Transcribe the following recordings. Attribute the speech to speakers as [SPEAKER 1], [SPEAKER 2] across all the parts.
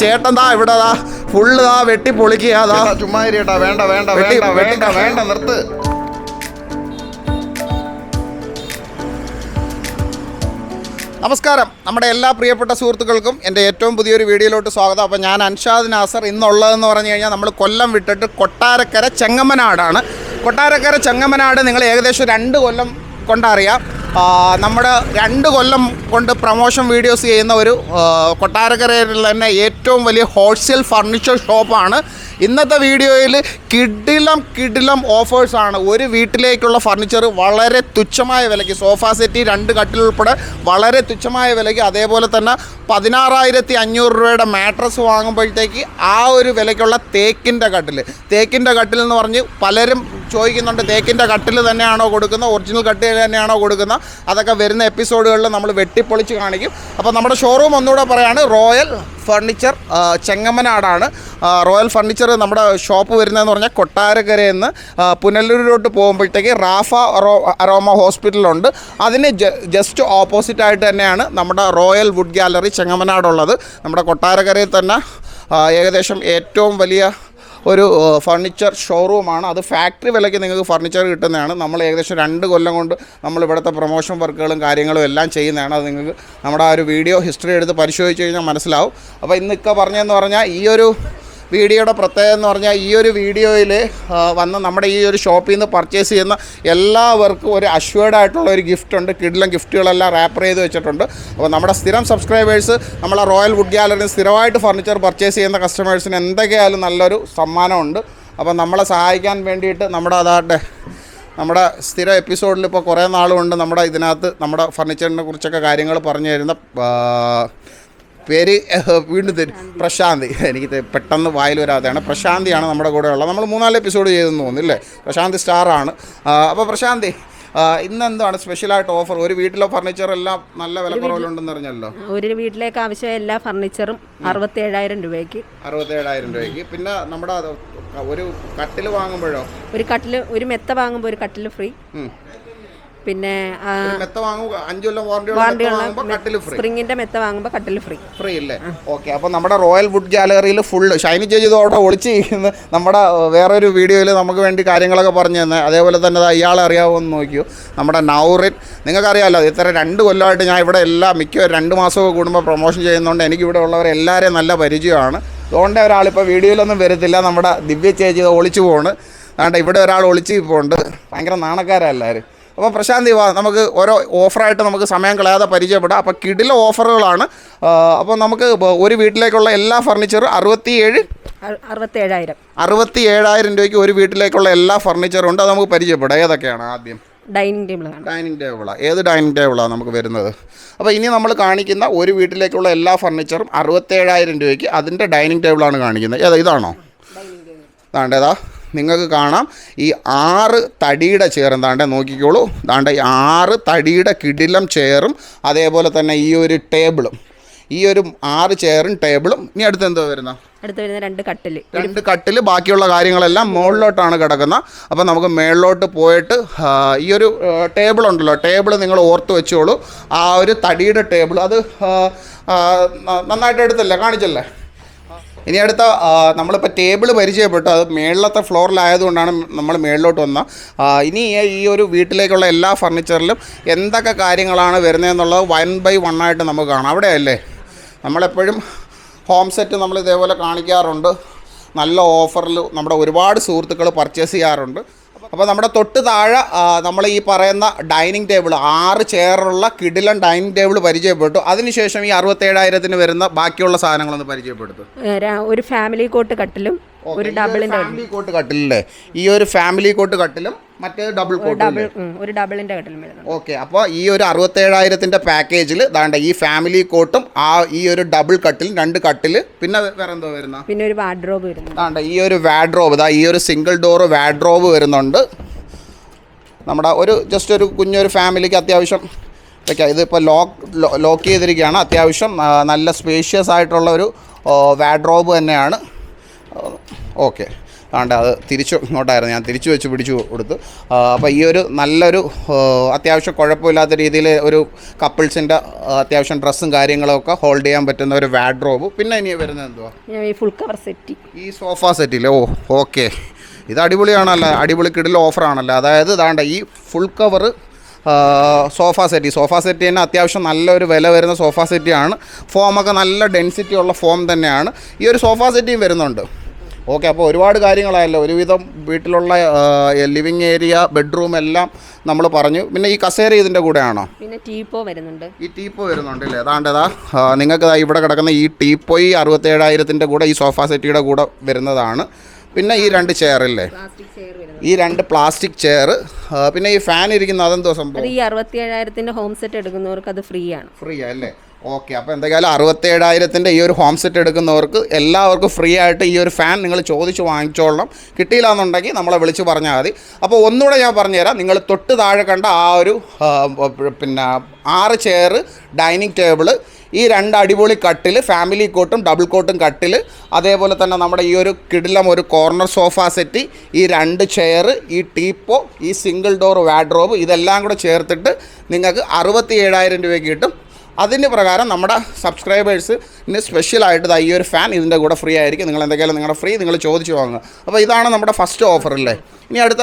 [SPEAKER 1] ചേട്ടൻ ഇവിടെ ഫുള്ള് വെട്ടി പൊളിക്കുക.
[SPEAKER 2] ചുമ്മാ ഇരിട്ടാ, വേണ്ട വേണ്ട വേണ്ട വേണ്ട വേണ്ട, നിർത്ത്.
[SPEAKER 1] നമസ്കാരം, നമ്മുടെ എല്ലാ പ്രിയപ്പെട്ട സുഹൃത്തുക്കൾക്കും എൻ്റെ ഏറ്റവും പുതിയൊരു വീഡിയോയിലോട്ട് സ്വാഗതം. അപ്പോൾ ഞാൻ അൻഷാദ് നാസർ. ഇന്നുള്ളതെന്ന് പറഞ്ഞു കഴിഞ്ഞാൽ നമ്മൾ കൊല്ലം വിട്ടിട്ട് കൊട്ടാരക്കര ചെങ്ങമനാടാണ്. കൊട്ടാരക്കര ചെങ്ങമനാട് നിങ്ങൾ ഏകദേശം 2 കൊല്ലം കൊണ്ടറിയാം. നമ്മുടെ 2 കൊല്ലം കൊണ്ട് പ്രൊമോഷൻ വീഡിയോസ് ചെയ്യുന്ന ഒരു കൊട്ടാരക്കരയിൽ തന്നെ ഏറ്റവും വലിയ ഹോൾസെയിൽ ഫർണിച്ചർ ഷോപ്പാണ്. ഇന്നത്തെ വീഡിയോയിൽ കിടിലം ഓഫേഴ്സാണ്. ഒരു വീട്ടിലേക്കുള്ള ഫർണിച്ചർ വളരെ തുച്ഛമായ വിലയ്ക്ക്, സോഫ സെറ്റ് 2 കട്ടിലുൾപ്പെടെ വളരെ തുച്ഛമായ വിലയ്ക്ക്, അതേപോലെ തന്നെ 16,500 രൂപയുടെ മാട്രസ് വാങ്ങുമ്പോഴത്തേക്ക് ആ ഒരു വിലയ്ക്കുള്ള തേക്കിൻ്റെ കട്ടിൽ എന്ന് പറഞ്ഞ് പലരും ചോദിക്കുന്നുണ്ട്, തേക്കിൻ്റെ കട്ടിൽ തന്നെയാണോ കൊടുക്കുന്നത്, ഒറിജിനൽ കട്ടിൽ തന്നെയാണോ കൊടുക്കുന്നത്? അതൊക്കെ വരുന്ന എപ്പിസോഡുകളിൽ നമ്മൾ വെട്ടിപ്പൊളിച്ച് കാണിക്കും. അപ്പോൾ നമ്മുടെ ഷോറൂം ഒന്നുകൂടെ പറയാണ്, റോയൽ ഫർണിച്ചർ ചെങ്ങമനാടാണ്. റോയൽ ഫർണിച്ചർ നമ്മുടെ ഷോപ്പ് വരുന്നതെന്ന് പറഞ്ഞാൽ കൊട്ടാരക്കരയിൽ നിന്ന് പുനലൂരിലോട്ട് പോകുമ്പോഴത്തേക്ക് അരോമ ഹോസ്പിറ്റലുണ്ട്. അതിന് ജസ്റ്റ് ഓപ്പോസിറ്റായിട്ട് തന്നെയാണ് നമ്മുടെ റോയൽ വുഡ് ഗാലറി ചെങ്ങമനാടുള്ളത്. നമ്മുടെ കൊട്ടാരക്കരയിൽ തന്നെ ഏകദേശം ഏറ്റവും വലിയ ഒരു ഫർണിച്ചർ ഷോറൂമാണ്. അത് ഫാക്ടറി വിലയ്ക്ക് നിങ്ങൾക്ക് ഫർണിച്ചർ കിട്ടുന്നതാണ്. നമ്മൾ ഏകദേശം 2 കൊല്ലം കൊണ്ട് നമ്മൾ ഇവിടുത്തെ പ്രൊമോഷൻ വർക്കുകളും കാര്യങ്ങളും എല്ലാം ചെയ്യുന്നതാണ്. അത് നിങ്ങൾക്ക് നമ്മുടെ ആ ഒരു വീഡിയോ ഹിസ്റ്ററി എടുത്ത് പരിശോധിച്ച് കഴിഞ്ഞാൽ മനസ്സിലാവും. അപ്പോൾ ഇന്നൊക്കെ പറഞ്ഞതെന്ന് പറഞ്ഞാൽ ഈ ഒരു വീഡിയോയുടെ പ്രത്യേകത എന്ന് പറഞ്ഞാൽ, ഈ ഒരു വീഡിയോയിൽ വന്ന് നമ്മുടെ ഈ ഒരു ഷോപ്പിൽ നിന്ന് പർച്ചേസ് ചെയ്യുന്ന എല്ലാവർക്കും ഒരു അഷ്വേർഡ് ആയിട്ടുള്ള ഒരു ഗിഫ്റ്റ് ഉണ്ട്. കിടിലം ഗിഫ്റ്റുകളെല്ലാം റാപ്പർ ചെയ്ത് വെച്ചിട്ടുണ്ട്. അപ്പോൾ നമ്മുടെ സ്ഥിരം സബ്സ്ക്രൈബേഴ്സ്, നമ്മളെ റോയൽ വുഡ് ഗാലറിയിൽ സ്ഥിരമായിട്ട് ഫർണിച്ചർ പർച്ചേസ് ചെയ്യുന്ന കസ്റ്റമേഴ്സിന് എന്തൊക്കെയായാലും നല്ലൊരു സമ്മാനമുണ്ട്. അപ്പോൾ നമ്മളെ സഹായിക്കാൻ വേണ്ടിയിട്ട് നമ്മുടെ സ്ഥിര എപ്പിസോഡിൽ ഇപ്പോൾ കുറേ നാളുകൊണ്ട് നമ്മുടെ ഇതിനകത്ത് നമ്മുടെ ഫർണിച്ചറിനെ കുറിച്ചൊക്കെ കാര്യങ്ങൾ പറഞ്ഞു തരുന്ന പേര് വീണ്ടും തരും, പ്രശാന്തി. എനിക്ക് പെട്ടെന്ന് വായിൽ വരാതെയാണ്. പ്രശാന്തിയാണ് നമ്മുടെ കൂടെ ഉള്ളത്. നമ്മൾ 3-4 എപ്പിസോഡ് ചെയ്തെന്ന് തോന്നുന്നില്ലേ? പ്രശാന്തി സ്റ്റാറാണ്. അപ്പോൾ പ്രശാന്തി, ഇന്നെന്താണ് സ്പെഷ്യലായിട്ട് ഓഫർ? ഒരു വീട്ടിലെ ഫർണിച്ചർ എല്ലാം നല്ല വില കുറവിലുണ്ടെന്ന് അറിഞ്ഞല്ലോ.
[SPEAKER 3] ഒരു വീട്ടിലേക്ക് ആവശ്യമായ എല്ലാ ഫർണിച്ചറും 67,000 രൂപയ്ക്ക്.
[SPEAKER 1] 67,000 രൂപയ്ക്ക്. പിന്നെ നമ്മുടെ ഒരു കട്ടിൽ വാങ്ങുമ്പോഴോ?
[SPEAKER 3] ഒരു മെത്ത വാങ്ങുമ്പോൾ ഒരു കട്ടിൽ ഫ്രീ. പിന്നെ
[SPEAKER 1] മെത്ത വാങ്ങുമ്പോൾ 5 കൊല്ലം വാറണ്ടി,
[SPEAKER 3] സ്പ്രിങ്ങിന്റെ മെത്ത വാങ്ങുമ്പോൾ കട്ടിൽ ഫ്രീ
[SPEAKER 1] അല്ലേ? ഓക്കെ. അപ്പോൾ നമ്മുടെ റോയൽ വുഡ് ഗാലറിയിൽ ഫുള്ള് ഷൈനി ചേച്ചി ഇതോടെ ഒളിച്ചിരിക്കുന്ന നമ്മുടെ വേറൊരു വീഡിയോയിൽ നമുക്ക് വേണ്ടി കാര്യങ്ങളൊക്കെ പറഞ്ഞു തന്നെ. അതേപോലെ തന്നെ ഇയാളെ അറിയാവുമെന്ന് നോക്കിയോ, നമ്മുടെ നൗറിൻ. നിങ്ങൾക്കറിയാമല്ലോ, ഇത്ര 2 കൊല്ലമായിട്ട് ഞാൻ ഇവിടെ മിക്ക 2 മാസമൊക്കെ കൂടുമ്പോൾ പ്രൊമോഷൻ ചെയ്യുന്നതുകൊണ്ട് എനിക്കിവിടെ ഉള്ളവരെല്ലാവരെയും നല്ല പരിചയമാണ്. അതുകൊണ്ട് ഒരാളിപ്പോൾ വീഡിയോയിലൊന്നും വരത്തില്ല. നമ്മുടെ ദിവ്യ ചേച്ചി ഒളിച്ചു പോണ്. അതുകൊണ്ട് ഇവിടെ ഒരാൾ ഒളിച്ച് പോകുന്നുണ്ട്. ഭയങ്കര നാണക്കാരെല്ലാവരും. അപ്പോൾ പ്രശാന്തി, നമുക്ക് ഓരോ ഓഫറായിട്ട് നമുക്ക് സമയം കളയാതെ പരിചയപ്പെടാം. അപ്പോൾ കിടില ഓഫറുകളാണ്. അപ്പോൾ നമുക്ക് ഒരു വീട്ടിലേക്കുള്ള എല്ലാ ഫർണിച്ചറും 67,000 രൂപയ്ക്ക് ഒരു വീട്ടിലേക്കുള്ള എല്ലാ ഫർണിച്ചറും ഉണ്ട്. അത് നമുക്ക് പരിചയപ്പെടാം. ഏതൊക്കെയാണ്? ആദ്യം ഡൈനിങ് ടേബിളാണ്. ഏത് ഡൈനിങ് ടേബിളാണ് നമുക്ക് വരുന്നത്? അപ്പോൾ ഇനി നമ്മൾ കാണിക്കുന്ന ഒരു വീട്ടിലേക്കുള്ള എല്ലാ ഫർണിച്ചറും 67,000 രൂപയ്ക്ക് അതിൻ്റെ ഡൈനിങ് ടേബിളാണ് കാണിക്കുന്നത്. ഇതാണോ? താണ്ടേതാ നിങ്ങൾക്ക് കാണാം. ഈ 6 തടിയുടെ ചെയർ എന്താണ്ട് നോക്കിക്കോളൂ. ദാണ്ട് 6 തടിയുടെ കിടിലം ചെയറും അതേപോലെ തന്നെ ഈ ഒരു ടേബിളും, ഈ ഒരു 6 ചെയറും ടേബിളും. ഇനി അടുത്ത് എന്തോ വരുന്ന 2 കട്ടിൽ. ബാക്കിയുള്ള കാര്യങ്ങളെല്ലാം മുകളിലോട്ടാണ് കിടക്കുന്നത്. അപ്പോൾ നമുക്ക് മുകളിലോട്ട് പോയിട്ട് ഈ ഒരു ടേബിൾ ഉണ്ടല്ലോ, ടേബിൾ നിങ്ങൾ ഓർത്ത് വെച്ചോളൂ. ആ ഒരു തടിയുടെ ടേബിൾ അത് നന്നായിട്ട് എടുത്തല്ലേ, കാണിച്ചല്ലേ? ഇനി അടുത്ത നമ്മളിപ്പോൾ ടേബിൾ പരിചയപ്പെട്ടു. അത് മേളിലത്തെ ഫ്ലോറിലായതുകൊണ്ടാണ് നമ്മൾ മേളിലോട്ട് വന്നത്. ഇനി ഈ ഒരു വീട്ടിലേക്കുള്ള എല്ലാ ഫർണിച്ചറിലും എന്തൊക്കെ കാര്യങ്ങളാണ് വരുന്നതെന്നുള്ളത് 1 by 1 ആയിട്ട് നമുക്ക് കാണാം. അവിടെയല്ലേ നമ്മളെപ്പോഴും ഹോം സെറ്റ് നമ്മൾ ഇതേപോലെ കാണിക്കാറുണ്ട്. നല്ല ഓഫറിൽ നമ്മുടെ ഒരുപാട് സുഹൃത്തുക്കൾ പർച്ചേസ് ചെയ്യാറുണ്ട്. അപ്പോൾ നമ്മുടെ തൊട്ട് താഴെ നമ്മൾ ഈ പറയുന്ന ഡൈനിങ് ടേബിൾ 6 ചെയറുള്ള കിടിലൻ ഡൈനിങ് ടേബിൾ പരിചയപ്പെട്ടു. അതിനുശേഷം ഈ 67,000 വരുന്ന ബാക്കിയുള്ള സാധനങ്ങളൊന്ന് പരിചയപ്പെടുത്തും.
[SPEAKER 3] ഒരു ഫാമിലി കോട്ട് കട്ടിലും ഒരു
[SPEAKER 1] ഫാമിലി കോട്ട് കട്ടിലല്ലേ? ഈ ഒരു ഫാമിലി കോട്ട് കട്ടിലും മറ്റേ ഡബിൾ കോട്ട്,
[SPEAKER 3] ഒരു ഡബിളിന്റെ കട്ടിലും വരുന്നത്.
[SPEAKER 1] ഓക്കെ. അപ്പോൾ ഈ ഒരു 67,000 പാക്കേജിൽ ദാണ്ട ഈ ഫാമിലി കോട്ടും ഈ ഒരു ഡബിൾ കട്ടിലും 2 കട്ടിൽ, പിന്നെ വേറെ എന്തോ വരുന്ന,
[SPEAKER 3] പിന്നെ ഒരു വാർഡ്രോബ് വരുന്നു.
[SPEAKER 1] ദാണ്ട ഈ ഒരു വാർഡ്രോബ്, ഈ ഒരു സിംഗിൾ ഡോർ വാർഡ്രോബ് വരുന്നുണ്ട്. നമ്മുടെ ജസ്റ്റ് ഒരു കുഞ്ഞൊരു ഫാമിലിക്ക് അത്യാവശ്യം വയ്ക്കാം. ഇതിപ്പോൾ ലോക്ക് ചെയ്തിരിക്കുകയാണ്. അത്യാവശ്യം നല്ല സ്പേഷ്യസ് ആയിട്ടുള്ള ഒരു വാർഡ്രോബ് തന്നെയാണ്. ഓക്കെ. അതുകൊണ്ട് അത് തിരിച്ചു ഇങ്ങോട്ടായിരുന്നു, ഞാൻ തിരിച്ചു വെച്ച് പിടിച്ചു കൊടുത്തു. അപ്പോൾ ഈ ഒരു നല്ലൊരു അത്യാവശ്യം കുഴപ്പമില്ലാത്ത രീതിയിൽ ഒരു കപ്പിൾസിൻ്റെ അത്യാവശ്യം ഡ്രസ്സും കാര്യങ്ങളൊക്കെ ഹോൾഡ് ചെയ്യാൻ പറ്റുന്ന ഒരു വാഡ്രോബ്. പിന്നെ ഇനി വരുന്നത് എന്തുവാ?
[SPEAKER 3] ഈ ഫുൾ കവർ സെറ്റ്,
[SPEAKER 1] ഈ സോഫ സെറ്റില്ലേ? ഓക്കെ, ഇത് അടിപൊളിയാണല്ലോ, അടിപൊളി കിടിൽ ഓഫറാണല്ലോ. അതായത് ഇതാണ്ട് ഈ ഫുൾ കവർ സോഫ സെറ്റ് തന്നെ അത്യാവശ്യം നല്ലൊരു വില വരുന്ന സോഫ സെറ്റിയാണ്. ഫോമൊക്കെ നല്ല ഡെൻസിറ്റി ഉള്ള ഫോം തന്നെയാണ്. ഈ ഒരു സോഫ സെറ്റിയും വരുന്നുണ്ട്. ഓക്കെ, അപ്പോൾ ഒരുപാട് കാര്യങ്ങളായല്ലോ. ഒരുവിധം വീട്ടിലുള്ള ലിവിങ് ഏരിയ, ബെഡ്റൂം എല്ലാം നമ്മൾ പറഞ്ഞു. പിന്നെ ഈ കസേര ഇതിൻ്റെ കൂടെയാണോ?
[SPEAKER 3] പിന്നെ ടീപ്പോ വരുന്നുണ്ട്. ഈ
[SPEAKER 1] ടീപ്പോ വരുന്നുണ്ട് അല്ലേ? അതാണ്ടതാ നിങ്ങൾക്ക് ഇവിടെ കിടക്കുന്ന ഈ ടീപ്പോയി 67,000 കൂടെ ഈ സോഫ സെറ്റിയുടെ കൂടെ വരുന്നതാണ്. പിന്നെ ഈ 2 ചെയറില്ലേ, ഈ 2 പ്ലാസ്റ്റിക് ചെയർ. പിന്നെ ഈ ഫാൻ ഇരിക്കുന്ന അതെന്തോ സംഭവം?
[SPEAKER 3] ഈ 67,000 ഹോം സെറ്റ് എടുക്കുന്നവർക്ക് അത് ഫ്രീ ആണ്.
[SPEAKER 1] ഫ്രീ അല്ലേ? ഓക്കെ, അപ്പോൾ എന്തായാലും 67,000 ഈ ഒരു ഹോം സെറ്റ് എടുക്കുന്നവർക്ക് എല്ലാവർക്കും ഫ്രീ ആയിട്ട് ഈ ഒരു ഫാൻ നിങ്ങൾ ചോദിച്ച് വാങ്ങിച്ചോളണം. കിട്ടിയില്ല എന്നുണ്ടെങ്കിൽ നമ്മളെ വിളിച്ച് പറഞ്ഞാൽ മതി. അപ്പോൾ ഒന്നുകൂടെ ഞാൻ പറഞ്ഞുതരാം. നിങ്ങൾ തൊട്ട് താഴെ കണ്ട ആ ഒരു പിന്നെ 6 ചെയർ, ഡൈനിങ് ടേബിള്, ഈ 2 അടിപൊളി കട്ടിൽ, ഫാമിലി കോട്ടും ഡബിൾ കോട്ടും കട്ടിൽ, അതേപോലെ തന്നെ നമ്മുടെ ഈ ഒരു കിടിലം ഒരു കോർണർ സോഫ സെറ്റ്, ഈ 2 ചെയർ, ഈ ടീപ്പോ, ഈ സിംഗിൾ ഡോർ വാഡ്രോബ്, ഇതെല്ലാം കൂടെ ചേർത്തിട്ട് നിങ്ങൾക്ക് 67,000 രൂപയ്ക്ക് കിട്ടും. അതിന് പ്രകാരം നമ്മുടെ സബ്സ്ക്രൈബേഴ്സിന് സ്പെഷ്യലായിട്ട് ഈ ഒരു ഫാൻ ഇതിൻ്റെ കൂടെ ഫ്രീ ആയിരിക്കും. നിങ്ങൾ എന്തെങ്കിലും നിങ്ങളുടെ ഫ്രീ നിങ്ങൾ ചോദിച്ചു വാങ്ങുക. അപ്പോൾ ഇതാണ് നമ്മുടെ ഫസ്റ്റ് ഓഫർ അല്ലേ? ഇനി അടുത്ത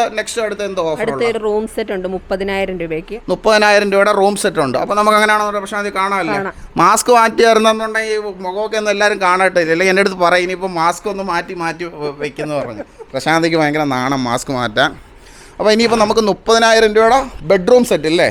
[SPEAKER 1] എന്തോ ഓഫർ?
[SPEAKER 3] അടുത്ത റൂം സെറ്റ് ഉണ്ട് 30,000 രൂപയ്ക്ക്.
[SPEAKER 1] 30,000 രൂപയുടെ റൂം സെറ്റ് ഉണ്ട്. അപ്പോൾ നമുക്ക് അങ്ങനെയാണോ പ്രശാന്തി കാണാമല്ലേ? മാസ്ക് മാറ്റി വരുന്നുണ്ടെങ്കിൽ മുഖമൊക്കെ ഒന്ന് എല്ലാവരും കാണട്ടെ. അല്ലെങ്കിൽ എൻ്റെ അടുത്ത് പറയും ഇനിയിപ്പോൾ മാസ്ക് ഒന്ന് മാറ്റി വയ്ക്കുന്നു പറഞ്ഞു. പ്രശാന്തിക്ക് ഭയങ്കര നാണം മാസ്ക് മാറ്റാൻ. അപ്പോൾ ഇനിയിപ്പോൾ നമുക്ക് 30,000 രൂപയുടെ ബെഡ്റൂം സെറ്റ് ഇല്ലേ?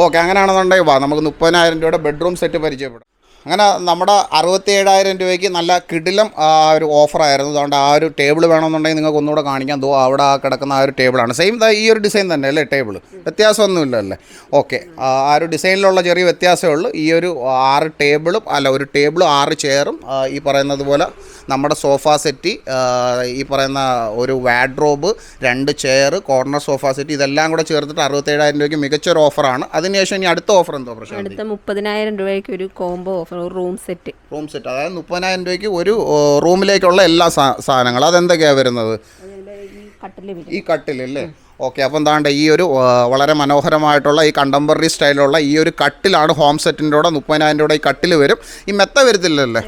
[SPEAKER 1] ഓക്കെ, അങ്ങനെയാണെന്നുണ്ടെങ്കിൽ നമുക്ക് 30,000 രൂപയുടെ ബെഡ്റൂം സെറ്റ് പരിചയപ്പെടും. അങ്ങനെ നമ്മുടെ 67,000 രൂപയ്ക്ക് നല്ല കിടിലം ഒരു ഓഫറായിരുന്നു. അതുകൊണ്ട് ആ ഒരു ടേബിൾ വേണമെന്നുണ്ടെങ്കിൽ നിങ്ങൾക്ക് ഒന്നുകൂടെ കാണിക്കാം. അവിടെ കിടക്കുന്ന ആ ഒരു ടേബിളാണ്. സെയിം ഈ ഒരു ഡിസൈൻ തന്നെ അല്ലേ? ടേബിൾ വ്യത്യാസമൊന്നുമില്ല അല്ലേ? ഓക്കെ, ആ ഒരു ഡിസൈനിലുള്ള ചെറിയ വ്യത്യാസമേ ഉള്ളൂ. ഈ ഒരു 6 ടേബിളും ഒരു ടേബിളും 6 ചെയറും ഈ പറയുന്നത് പോലെ നമ്മുടെ സോഫ സെറ്റ്, ഈ പറയുന്ന ഒരു wardrobe, 2 chair, corner sofa set, ഇതെല്ലാം കൂടെ ചേർത്തിട്ട് 67,000 രൂപയ്ക്ക് മികച്ചൊരു ഓഫറാണ്. അതിനുശേഷം ഇനി അടുത്ത ഓഫർ എന്തോ പ്രശ്നം?
[SPEAKER 3] അടുത്ത 30,000 രൂപയ്ക്ക് ഒരു കോംബോ ഓഫർ, റൂം സെറ്റ്.
[SPEAKER 1] അതായത് 30,000 രൂപയ്ക്ക് ഒരു റൂമിലേക്കുള്ള എല്ലാ സാധനങ്ങളും. അതെന്തൊക്കെയാണ് വരുന്നത്? ഈ കട്ടിലല്ലേ? ഓക്കെ, അപ്പം എന്താണ്ട് ഈ ഒരു വളരെ മനോഹരമായിട്ടുള്ള ഈ കണ്ടംപററി സ്റ്റൈലുള്ള ഈ ഒരു കട്ടിലാണ് ഹോം സെറ്റിൻ്റെ കൂടെ 30,000 രൂപയുടെ ഈ കട്ടിൽ വരും. ഈ മെത്ത വരത്തില്ലല്ലേ?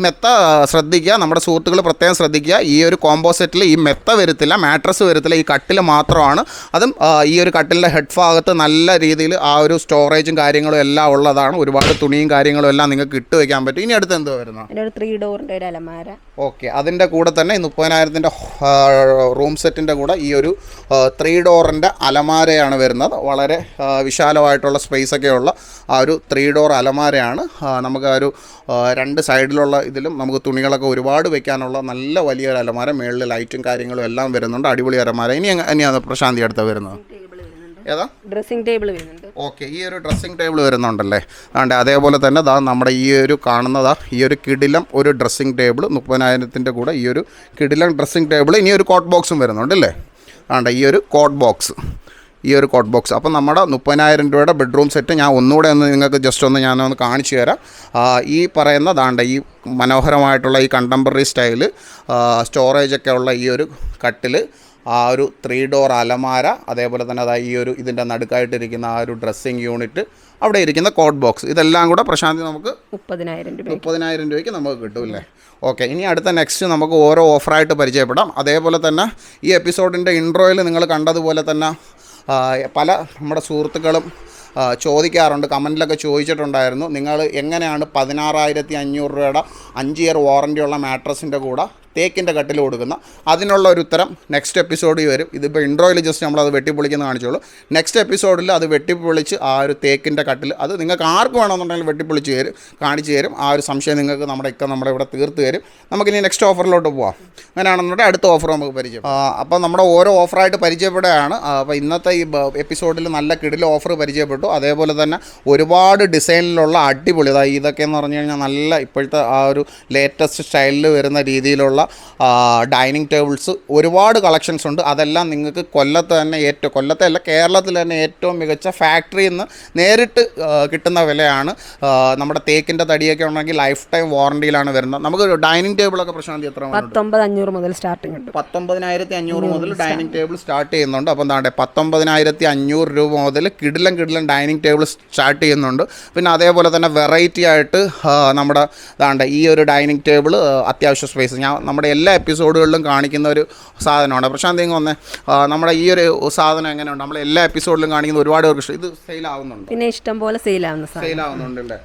[SPEAKER 1] മെത്ത ശ്രദ്ധിക്കുക, നമ്മുടെ സുഹൃത്തുക്കൾ പ്രത്യേകം ശ്രദ്ധിക്കുക. ഈ ഒരു കോംബോ സെറ്റിൽ ഈ മെത്ത വരത്തില്ല, മാട്രസ് വരത്തില്ല, ഈ കട്ടിൽ മാത്രമാണ്. അതും ഈ ഒരു കട്ടിലിൻ്റെ ഹെഡ് ഭാഗത്ത് നല്ല രീതിയിൽ ആ ഒരു സ്റ്റോറേജും കാര്യങ്ങളും എല്ലാം ഉള്ളതാണ്. ഒരുപാട് തുണിയും കാര്യങ്ങളും എല്ലാം നിങ്ങൾക്ക് ഇട്ട് വയ്ക്കാൻ പറ്റും. ഇനി അടുത്ത് എന്തോ വരുന്നത്?
[SPEAKER 3] 3 ഡോറിൻ്റെ ഒരു അലമാര.
[SPEAKER 1] ഓക്കെ, അതിൻ്റെ കൂടെ തന്നെ ഈ 30,000 റൂം സെറ്റിൻ്റെ കൂടെ ഈ ഒരു 3 ഡോറിൻ്റെ അലമാരയാണ് വരുന്നത്. വളരെ വിശാലമായിട്ടുള്ള സ്പേസൊക്കെ ഉള്ള ആ ഒരു 3 ഡോർ അലമാരയാണ്. നമുക്ക് ആ ഒരു 2 സൈഡിലുള്ള ഇതിലും നമുക്ക് തുണികളൊക്കെ ഒരുപാട് വെക്കാനുള്ള നല്ല വലിയൊരു അലമാര. മേളിൽ ലൈറ്റും കാര്യങ്ങളും എല്ലാം വരുന്നുണ്ട്. അടിപൊളി അലമാര. ഇനിയാണ് പ്രശാന്തി അടുത്ത വരുന്നത്? ഏതാ?
[SPEAKER 3] ഡ്രസ്സിംഗ് ടേബിൾ വരുന്നുണ്ട്.
[SPEAKER 1] ഓക്കെ, ഈ ഒരു ഡ്രസ്സിംഗ് ടേബിൾ വരുന്നുണ്ടല്ലേ? അതേപോലെ തന്നെ നമ്മുടെ ഈ ഒരു കാണുന്നതാ ഈ ഒരു കിടിലം ഒരു ഡ്രസ്സിംഗ് ടേബിൾ 30,000 കൂടെ ഈ ഒരു കിടിലം ഡ്രസ്സിംഗ് ടേബിൾ. ഇനി ഒരു കോട്ട് ബോക്സും വരുന്നുണ്ടല്ലേ? ഈ ഒരു കോട്ട് ബോക്സ്. അപ്പം നമ്മുടെ 30,000 രൂപയുടെ ബെഡ്റൂം സെറ്റ് ഞാൻ ഒന്നുകൂടെ നിങ്ങൾക്ക് ജസ്റ്റ് ഞാനൊന്ന് കാണിച്ചു തരാം. ഈ പറയുന്ന ഈ മനോഹരമായിട്ടുള്ള ഈ കണ്ടംപററി സ്റ്റൈല് സ്റ്റോറേജൊക്കെ ഉള്ള ഈ ഒരു കട്ടിൽ, ആ ഒരു 3 ഡോർ അലമാര, അതേപോലെ തന്നെ ഈ ഒരു ഇതിൻ്റെ നടുക്കായിട്ടിരിക്കുന്ന ആ ഒരു ഡ്രസ്സിങ് യൂണിറ്റ്, അവിടെ ഇരിക്കുന്ന കോട്ട് ബോക്സ്, ഇതെല്ലാം കൂടെ പ്രശാന്തി നമുക്ക് 30,000 രൂപയ്ക്ക് നമുക്ക് കിട്ടുമല്ലേ? ഓക്കെ, ഇനി അടുത്ത നെക്സ്റ്റ് നമുക്ക് ഓരോ ഓഫറായിട്ട് പരിചയപ്പെടാം. അതേപോലെ തന്നെ ഈ എപ്പിസോഡിൻ്റെ ഇൻട്രോയിൽ നിങ്ങൾ കണ്ടതുപോലെ തന്നെ പല നമ്മുടെ സുഹൃത്തുക്കളും ചോദിക്കാറുണ്ട്, കമൻറ്റിലൊക്കെ ചോദിച്ചിട്ടുണ്ടായിരുന്നു, നിങ്ങൾ എങ്ങനെയാണ് 16,500 രൂപയുടെ 5 ഇയർ വാറൻറ്റിയുള്ള മാട്രസിൻ്റെ കൂടെ തേക്കിൻ്റെ കട്ടിൽ കൊടുക്കുന്ന? അതിനുള്ള ഒരു ഉത്തരം നെക്സ്റ്റ് എപ്പിസോഡിൽ വരും. ഇതിപ്പോൾ ഇൻട്രോയിൽ ജസ്റ്റ് നമ്മളത് വെട്ടിപ്പൊളിക്കുന്ന കാണിച്ചോളൂ. നെക്സ്റ്റ് എപ്പിസോഡിൽ അത് വെട്ടിപ്പൊളിച്ച് ആ ഒരു തേക്കിൻ്റെ കട്ടിൽ അത് നിങ്ങൾക്ക് ആർക്ക് വേണമെന്നുണ്ടെങ്കിൽ വെട്ടിപ്പൊളിച്ച് കാണിച്ചു തരും. ആ ഒരു സംശയം നിങ്ങൾക്ക് നമ്മുടെ ഇവിടെ തീർത്ത് തരും. നമുക്കിനി നെക്സ്റ്റ് ഓഫറിലോട്ട് പോവാം. അങ്ങനെയാണെന്നുണ്ടെങ്കിൽ അടുത്ത ഓഫർ നമുക്ക് പരിചയം. അപ്പോൾ നമ്മുടെ ഓരോ ഓഫറായിട്ട് പരിചയപ്പെടുകയാണ്. അപ്പോൾ ഇന്നത്തെ ഈ എപ്പിസോഡിൽ നല്ല കിടില ഓഫർ പരിചയപ്പെട്ടു. അതേപോലെ തന്നെ ഒരുപാട് ഡിസൈനിലുള്ള അടിപൊളി, ഇതൊക്കെ എന്ന് പറഞ്ഞു കഴിഞ്ഞാൽ നല്ല ഇപ്പോഴത്തെ ആ ഒരു ലേറ്റസ്റ്റ് സ്റ്റൈലിൽ വരുന്ന രീതിയിലുള്ള ഡൈനിങ് ടേബിൾസ് ഒരുപാട് കളക്ഷൻസ് ഉണ്ട്. അതെല്ലാം നിങ്ങൾക്ക് കൊല്ലത്ത് തന്നെ കൊല്ലത്തല്ല കേരളത്തിൽ തന്നെ ഏറ്റവും മികച്ച ഫാക്ടറിയിൽ നിന്ന് നേരിട്ട് കിട്ടുന്ന വിലയാണ്. നമ്മുടെ തേക്കിൻ്റെ തടിയൊക്കെ ഉണ്ടെങ്കിൽ ലൈഫ് ടൈം വാറണ്ടിയിലാണ് വരുന്നത്. നമുക്ക് ഡൈനിങ് ടേബിളൊക്കെ പ്രശാന്തി എത്ര
[SPEAKER 3] 19,500 മുതൽ സ്റ്റാർട്ടിംഗ് ഉണ്ട്.
[SPEAKER 1] 19,500 മുതൽ ഡൈനിങ് ടേബിൾ സ്റ്റാർട്ട് ചെയ്യുന്നുണ്ട്. അപ്പം എന്താണ്ട് 19,500 രൂപ മുതൽ കിടിലം ഡൈനിങ് ടേബിൾ സ്റ്റാർട്ട് ചെയ്യുന്നുണ്ട്. പിന്നെ അതേപോലെ തന്നെ വെറൈറ്റി ആയിട്ട് നമ്മുടെ ഇതാണ്ട് ഈ ഒരു ഡൈനിങ് ടേബിൾ അത്യാവശ്യ സ്പേസ് നമ്മുടെ എല്ലാ എപ്പിസോഡുകളിലും കാണിക്കുന്ന ഒരു സാധനമാണ്. പ്രശാന്തി വന്നേ, നമ്മുടെ ഈ ഒരു സാധനം എങ്ങനെയുണ്ട്? നമ്മൾ എല്ലാ എപ്പിസോഡിലും കാണിക്കുന്ന ഒരുപാട് പേർക്ക് ഇഷ്ടം. ഇത് സെയിൽ ആവുന്നുണ്ട്,
[SPEAKER 3] പിന്നെ ഇഷ്ടം പോലെ സെയിൽ
[SPEAKER 1] ആവുന്നുണ്ടല്ലേ?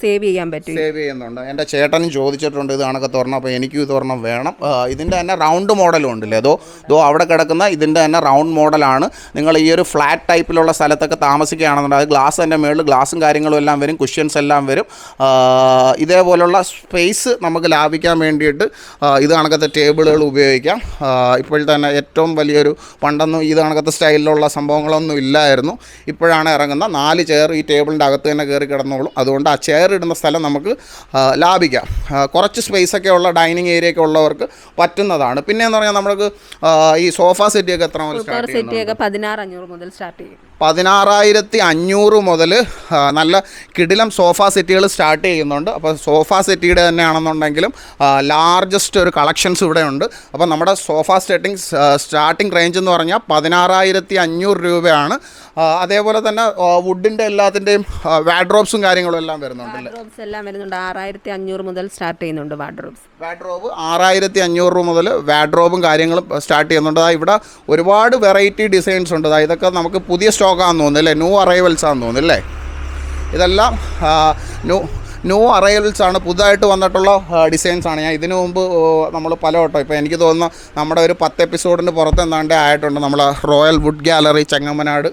[SPEAKER 3] സേവ് ചെയ്യാൻ പറ്റും,
[SPEAKER 1] സേവ് ചെയ്യുന്നുണ്ട്. എൻ്റെ ചേട്ടനും ചോദിച്ചിട്ടുണ്ട് ഇത് കണക്കെ തുറണം, അപ്പോൾ എനിക്കും ഇത് തുറണം വേണം. ഇതിൻ്റെ തന്നെ റൗണ്ട് മോഡലും ഉണ്ടല്ലേ? അതോ അവിടെ കിടക്കുന്ന ഇതിൻ്റെ തന്നെ റൗണ്ട് മോഡലാണ്. നിങ്ങൾ ഈ ഒരു ഫ്ലാറ്റ് ടൈപ്പിലുള്ള സ്ഥലത്തൊക്കെ താമസിക്കുകയാണെന്നുണ്ടെങ്കിൽ അത് ഗ്ലാസ് തന്നെ മുകളിൽ ഗ്ലാസും കാര്യങ്ങളും എല്ലാം വരും, കുഷ്യൻസ് എല്ലാം വരും. ഇതേപോലുള്ള സ്പേസ് നമുക്ക് ലാഭിക്കാൻ വേണ്ടിയിട്ട് ഇത് കണക്കത്തെ ടേബിളുകൾ ഉപയോഗിക്കാം. ഇപ്പോഴത്തെ തന്നെ ഏറ്റവും വലിയൊരു പണ്ടൊന്നും ഇത് കണക്കത്തെ സ്റ്റൈലിലുള്ള സംഭവങ്ങളൊന്നും ഇല്ലായിരുന്നു. ഇപ്പോഴാണ് ഇറങ്ങുന്ന 4 ചെയർ ഈ ടേബിളിൻ്റെ അകത്ത് തന്നെ കയറി കിടന്നോളും. അതുകൊണ്ട് ആ ചെയർ ഇടുന്ന സ്ഥലം നമുക്ക് ലാഭിക്കാം. കുറച്ച് സ്പേസൊക്കെ ഉള്ള ഡൈനിങ് ഏരിയ ഒക്കെ ഉള്ളവർക്ക് പറ്റുന്നതാണ്. പിന്നെയെന്ന് പറഞ്ഞാൽ നമുക്ക് ഈ സോഫ സെറ്റിയൊക്കെ എത്ര മുതൽ സ്റ്റാർട്ട് ചെയ്യും?
[SPEAKER 3] 16,500 മുതൽ സ്റ്റാർട്ട് ചെയ്യും.
[SPEAKER 1] 16,500 മുതൽ നല്ല കിടിലം സോഫ സെറ്റുകൾ സ്റ്റാർട്ട് ചെയ്യുന്നുണ്ട്. അപ്പോൾ സോഫ സെറ്റിയുടെ തന്നെയാണെന്നുണ്ടെങ്കിലും ലാർജസ്റ്റ് ഒരു കളക്ഷൻസ് ഇവിടെ ഉണ്ട്. അപ്പോൾ നമ്മുടെ സോഫ സ്റ്റാർട്ടിംഗ് റേഞ്ച് എന്ന് പറഞ്ഞാൽ 16,500 രൂപയാണ്. അതേപോലെ തന്നെ വുഡിൻ്റെ എല്ലാത്തിൻ്റെയും വാഡ്രോബ്സും കാര്യങ്ങളും എല്ലാം വരുന്നുണ്ടല്ലേ?
[SPEAKER 3] വാഡ്രോബ്സ് എല്ലാം വരുന്നുണ്ട്. 6,500 മുതൽ സ്റ്റാർട്ട് ചെയ്യുന്നുണ്ട് വാഡ്രോബ്
[SPEAKER 1] 6,500 മുതൽ വാഡ്രോബും കാര്യങ്ങളും സ്റ്റാർട്ട് ചെയ്യുന്നുണ്ട്. ഇവിടെ ഒരുപാട് വെറൈറ്റി ഡിസൈൻസ് ഉണ്ട്. ഇതൊക്കെ നമുക്ക് പുതിയ സ്റ്റോക്കാണെന്ന് തോന്നുന്നു അല്ലേ? ന്യൂ അറൈവൽസ് ആണെന്ന് തോന്നുന്നു അല്ലേ? ഇതെല്ലാം ന്യൂ അറൈവൽസാണ്, പുതുതായിട്ട് വന്നിട്ടുള്ള ഡിസൈൻസാണ്. ഞാൻ ഇതിനു മുമ്പ് നമ്മൾ പല വട്ടം, ഇപ്പോൾ എനിക്ക് തോന്നുന്നു നമ്മുടെ ഒരു 10 എപ്പിസോഡിന് പുറത്ത് എന്താണ്ട് ആയിട്ടുണ്ട് നമ്മൾ royal wood gallery Chengamanad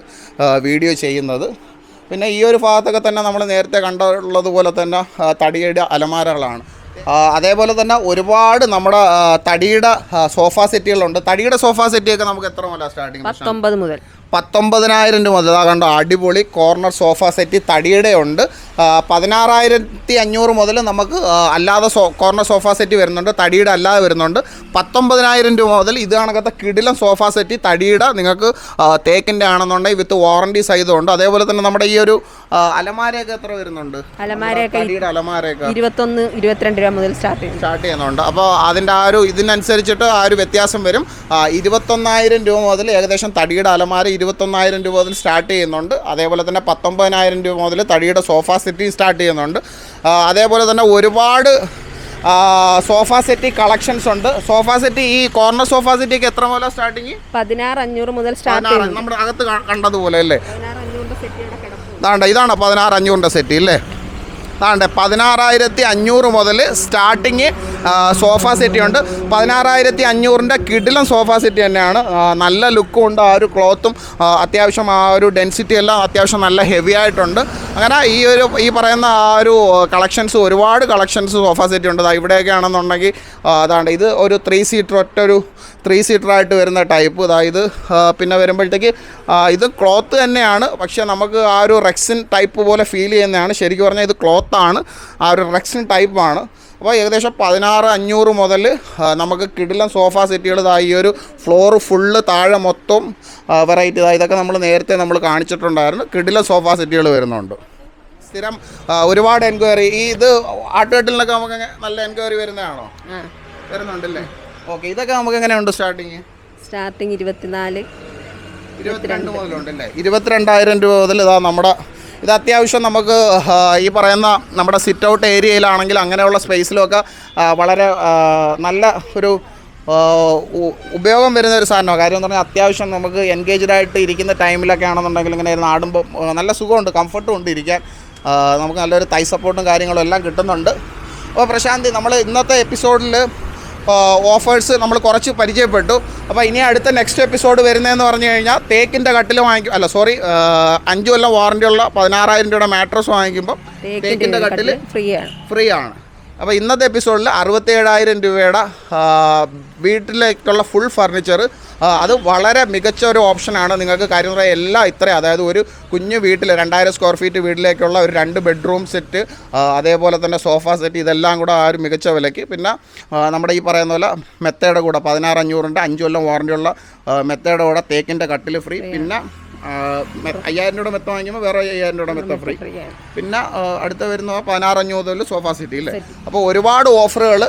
[SPEAKER 1] video ചെയ്യുന്നത്. പിന്നെ ഈ ഒരു ഭാഗത്തൊക്കെ തന്നെ നമ്മൾ നേരത്തെ കണ്ടുള്ളതുപോലെ തന്നെ തടിയുടെ അലമാരകളാണ്. അതേപോലെ തന്നെ ഒരുപാട് നമ്മുടെ തടിയുടെ സോഫ സെറ്റുകളുണ്ട്. തടിയുടെ സോഫ സെറ്റൊക്കെ നമുക്ക് എത്ര മുതൽ സ്റ്റാർട്ടിങ്?
[SPEAKER 3] 19 മുതൽ
[SPEAKER 1] 19,000 രൂപ മുതൽ. കണ്ടോ, അടിപൊളി കോർണർ സോഫ സെറ്റ് തടിയുടെ ഉണ്ട്. 16,500 മുതൽ നമുക്ക് അല്ലാതെ കോർണർ സോഫ സെറ്റ് വരുന്നുണ്ട്, തടിയുടെ അല്ലാതെ വരുന്നുണ്ട്. 19,000 രൂപ മുതൽ ഇത് കണക്കത്തെ കിടിലം സോഫ സെറ്റ് തടിയുടെ നിങ്ങൾക്ക് തേക്കിൻ്റെ ആണെന്നുണ്ടെങ്കിൽ വിത്ത് വാറണ്ടി സഹിതമുണ്ട്. അതേപോലെ തന്നെ നമ്മുടെ ഈ ഒരു അലമാരയൊക്കെ എത്ര വരുന്നുണ്ട്? തടിയുടെ അലമാരയൊക്കെ
[SPEAKER 3] 21-22 രൂപ മുതൽ സ്റ്റാർട്ട്
[SPEAKER 1] ചെയ്യുന്നുണ്ട്. അപ്പോൾ അതിൻ്റെ ഇതിനനുസരിച്ചിട്ട് ആ ഒരു വ്യത്യാസം വരും. 21,000 രൂപ മുതൽ ഏകദേശം തടിയുടെ അലമാര 21,000 രൂപ മുതൽ സ്റ്റാർട്ട് ചെയ്യുന്നുണ്ട്. അതേപോലെ തന്നെ 19,000 രൂപ മുതൽ തടിയുടെ സോഫ സെറ്റ് സ്റ്റാർട്ട് ചെയ്യുന്നുണ്ട്. അതേപോലെ തന്നെ ഒരുപാട് സോഫ സെറ്റ് കളക്ഷൻസ് ഉണ്ട്. സോഫ സെറ്റ് ഈ കോർണർ സോഫ സെറ്റിക്ക് എത്ര മുതൽ സ്റ്റാർട്ടിങ്?
[SPEAKER 3] 16,500 മുതൽ സ്റ്റാർട്ട് ചെയ്യും.
[SPEAKER 1] നമ്മുടെ അകത്ത് കണ്ടതുപോലെ അല്ലേ?
[SPEAKER 3] 16,500 സെറ്റ്
[SPEAKER 1] ഇതാണ് 16,500 സെറ്റ് ഇല്ലേ? 16,500 മുതൽ സ്റ്റാർട്ടിങ് സോഫ സെറ്റ് ഉണ്ട്. 16,500 കിടിലം സോഫ സെറ്റ് തന്നെയാണ്. നല്ല ലുക്കും ഉണ്ട്. ആ ഒരു ക്ലോത്തും അത്യാവശ്യം ആ ഒരു ഡെൻസിറ്റി എല്ലാം അത്യാവശ്യം നല്ല ഹെവി ആയിട്ടുണ്ട്. അങ്ങനെ ഈ പറയുന്ന ആ ഒരു ഒരുപാട് കളക്ഷൻസ് സോഫ സെറ്റ് ഉണ്ട്. ഇവിടെയൊക്കെ ആണെന്നുണ്ടെങ്കിൽ ഇത് ഒരു 3 സീറ്റർ ഒറ്റൊരു 3 സീറ്ററായിട്ട് വരുന്ന ടൈപ്പ്. ഇത് പിന്നെ വരുമ്പോഴത്തേക്ക് ഇത് ക്ലോത്ത് തന്നെയാണ്, പക്ഷേ നമുക്ക് ആ ഒരു റെക്സിൻ ടൈപ്പ് പോലെ ഫീൽ ചെയ്യുന്നതാണ്. ശരിക്കും പറഞ്ഞാൽ ഇത് ക്ലോത്താണ്, ആ ഒരു റെക്സിൻ ടൈപ്പാണ്. അപ്പോൾ ഏകദേശം 16,500 മുതൽ നമുക്ക് കിടിലം സോഫ സെറ്റുകൾ ഈ ഒരു ഫ്ലോർ ഫുള്ള് താഴെ മൊത്തം വെറൈറ്റി ഇതൊക്കെ നേരത്തെ നമ്മൾ കാണിച്ചിട്ടുണ്ടായിരുന്നു. കിടിലം സോഫ സെറ്റുകൾ വരുന്നുണ്ട്. സ്ഥിരം ഒരുപാട് എൻക്വയറി ഇത് ആട്ടുകെട്ടിലൊക്കെ നമുക്ക് നല്ല എൻക്വയറി വരുന്നതാണോ? വരുന്നുണ്ടല്ലേ? ഓക്കെ. ഇതൊക്കെ നമുക്ക് എങ്ങനെയുണ്ട് സ്റ്റാർട്ടിങ് 22 മുതലുണ്ടല്ലേ? 22,000 രൂപ മുതൽ ഇത് അത്യാവശ്യം നമുക്ക് ഈ പറയുന്ന നമ്മുടെ സിറ്റ് ഔട്ട് ഏരിയയിലാണെങ്കിൽ അങ്ങനെയുള്ള സ്പേസിലൊക്കെ വളരെ നല്ല ഒരു ഉപയോഗം വരുന്ന ഒരു സാധനമാണ്. കാര്യം എന്ന് പറഞ്ഞാൽ അത്യാവശ്യം നമുക്ക് എൻഗേജ്ഡ് ആയിട്ട് ഇരിക്കുന്ന ടൈമിലൊക്കെ ആണെന്നുണ്ടെങ്കിൽ ഇങ്ങനെ ആടുമ്പോൾ നല്ല സുഖമുണ്ട്, കംഫർട്ടും ഉണ്ട് ഇരിക്കാൻ. നമുക്ക് നല്ലൊരു തൈ സപ്പോർട്ടും കാര്യങ്ങളും എല്ലാം കിട്ടുന്നുണ്ട്. അപ്പോൾ പ്രശാന്തി, നമ്മൾ ഇന്നത്തെ എപ്പിസോഡിൽ ഓഫേഴ്സ് നമ്മൾ കുറച്ച് പരിചയപ്പെട്ടു. അപ്പോൾ ഇനി അടുത്ത നെക്സ്റ്റ് എപ്പിസോഡ് വരുന്നതെന്ന് പറഞ്ഞു കഴിഞ്ഞാൽ തേക്കിൻ്റെ കട്ടിൽ 5 കൊല്ലം വാറണ്ടിയുള്ള 16,000 രൂപയുടെ മാട്രസ് വാങ്ങിക്കുമ്പോൾ തേക്കിൻ്റെ കട്ടിൽ ഫ്രീ ആണ്. അപ്പോൾ ഇന്നത്തെ എപ്പിസോഡിൽ 67,000 രൂപയുടെ വീട്ടിലേക്കുള്ള ഫുൾ ഫർണിച്ചർ, അത് വളരെ മികച്ച ഒരു ഓപ്ഷനാണ്. നിങ്ങൾക്ക് കാര്യം പറയാൻ എല്ലാം ഇത്രയും, അതായത് ഒരു കുഞ്ഞു വീട്ടിൽ 2000 സ്ക്വയർ ഫീറ്റ് വീട്ടിലേക്കുള്ള ഒരു 2 ബെഡ്റൂം സെറ്റ്, അതേപോലെ തന്നെ സോഫ സെറ്റ്, ഇതെല്ലാം കൂടെ ആ ഒരു മികച്ച വിലയ്ക്ക്. പിന്നെ നമ്മുടെ ഈ പറയുന്ന പോലെ മെത്തയുടെ കൂടെ 16,500 5 കൊല്ലം വാറണ്ടിയുള്ള മെത്തയുടെ കൂടെ തേക്കിൻ്റെ കട്ടിൽ ഫ്രീ. പിന്നെ 5,000 രൂപ മെത്ത വാങ്ങിക്കുമ്പോൾ വേറെ 5,000 രൂപ മെത്ത ഫ്രീ. പിന്നെ അടുത്ത വരുന്ന 16,500 മുതൽ സോഫ സിറ്റി അല്ലേ. അപ്പോൾ ഒരുപാട് ഓഫറുകൾ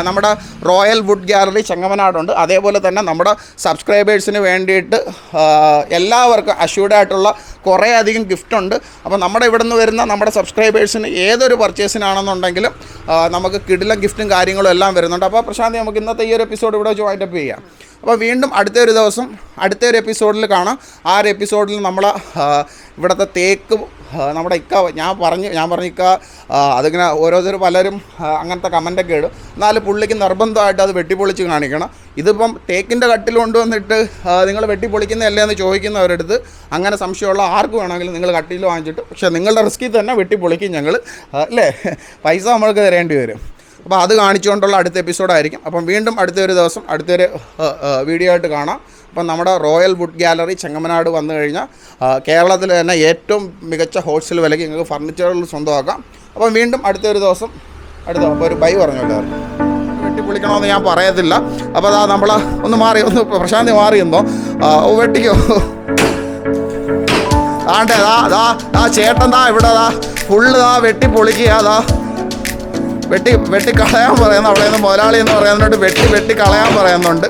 [SPEAKER 1] നമ്മുടെ റോയൽ വുഡ് ഗാലറി ചെങ്ങമനാടുണ്ട്. അതേപോലെ തന്നെ നമ്മുടെ സബ്സ്ക്രൈബേഴ്സിന് വേണ്ടിയിട്ട് എല്ലാവർക്കും അഷ്യൂർഡ് ആയിട്ടുള്ള കുറേ അധികം ഗിഫ്റ്റുണ്ട്. അപ്പോൾ നമ്മുടെ ഇവിടെ നിന്ന് വരുന്ന നമ്മുടെ സബ്സ്ക്രൈബേഴ്സിന് ഏതൊരു പർച്ചേസിനാണെന്നുണ്ടെങ്കിലും നമുക്ക് കിടിലം ഗിഫ്റ്റും കാര്യങ്ങളും എല്ലാം വരുന്നുണ്ട്. അപ്പോൾ പ്രശാന്തി, നമുക്ക് ഇന്നത്തെ ഈ ഒരു എപ്പിസോഡ് ഇവിടെ വെച്ച് വൈൻഡപ്പ് ചെയ്യാം. അപ്പോൾ വീണ്ടും അടുത്തൊരു ദിവസം അടുത്തൊരു എപ്പിസോഡിൽ കാണാം. ആ ഒരു എപ്പിസോഡിൽ നമ്മൾ ഇവിടുത്തെ തേക്ക് നമ്മുടെ ഞാൻ പറഞ്ഞു ഇക്ക അതിങ്ങനെ ഓരോരുത്തർ പലരും അങ്ങനത്തെ കമൻ്റൊക്കെ ഇടും. എന്നാലും പുള്ളിക്ക് നിർബന്ധമായിട്ട് അത് വെട്ടിപ്പൊളിച്ച് കാണിക്കണം. ഇതിപ്പം തേക്കിൻ്റെ കട്ടിൽ കൊണ്ടുവന്നിട്ട് നിങ്ങൾ വെട്ടിപ്പൊളിക്കുന്നതല്ലേ എന്ന് ചോദിക്കുന്നവരടുത്ത് അങ്ങനെ സംശയമുള്ള ആർക്ക് വേണമെങ്കിലും നിങ്ങൾ കട്ടിൽ വാങ്ങിച്ചിട്ട്, പക്ഷേ നിങ്ങളുടെ റിസ്കിൽ തന്നെ വെട്ടിപ്പൊളിക്കും ഞങ്ങൾ, അല്ലേ, പൈസ നമ്മൾക്ക് തരേണ്ടി വരും. അപ്പോൾ അത് കാണിച്ചുകൊണ്ടുള്ള അടുത്ത എപ്പിസോഡായിരിക്കും. അപ്പം വീണ്ടും അടുത്തൊരു ദിവസം അടുത്തൊരു വീഡിയോ ആയിട്ട് കാണാം. അപ്പം നമ്മുടെ റോയൽ വുഡ് ഗാലറി ചെങ്ങമനാട് വന്നു കഴിഞ്ഞാൽ കേരളത്തിൽ തന്നെ ഏറ്റവും മികച്ച ഹോൾസെയിൽ വിലയ്ക്ക് നിങ്ങൾക്ക് ഫർണിച്ചറുകൾ സ്വന്തമാക്കാം. അപ്പം വീണ്ടും അടുത്തൊരു ദിവസം അപ്പോൾ ഒരു ബൈ പറഞ്ഞല്ലോ. വെട്ടിപ്പൊളിക്കണമെന്ന് ഞാൻ പറയത്തില്ല. അപ്പോൾ അതാ നമ്മൾ ഒന്ന് പ്രശാന്തി മാറിയെന്നോ വെട്ടിക്കോ. ആണ്ടേ ചേട്ടൻ ഇവിടെ ഫുള്ള് വെട്ടിപ്പൊളിക്കുക. വെട്ടി കളയാൻ പറയുന്നു. അവിടെ നിന്ന് മുതലാളി എന്ന് പറയുന്നതുകൊണ്ട് വെട്ടി കളയാൻ പറയുന്നുണ്ട്.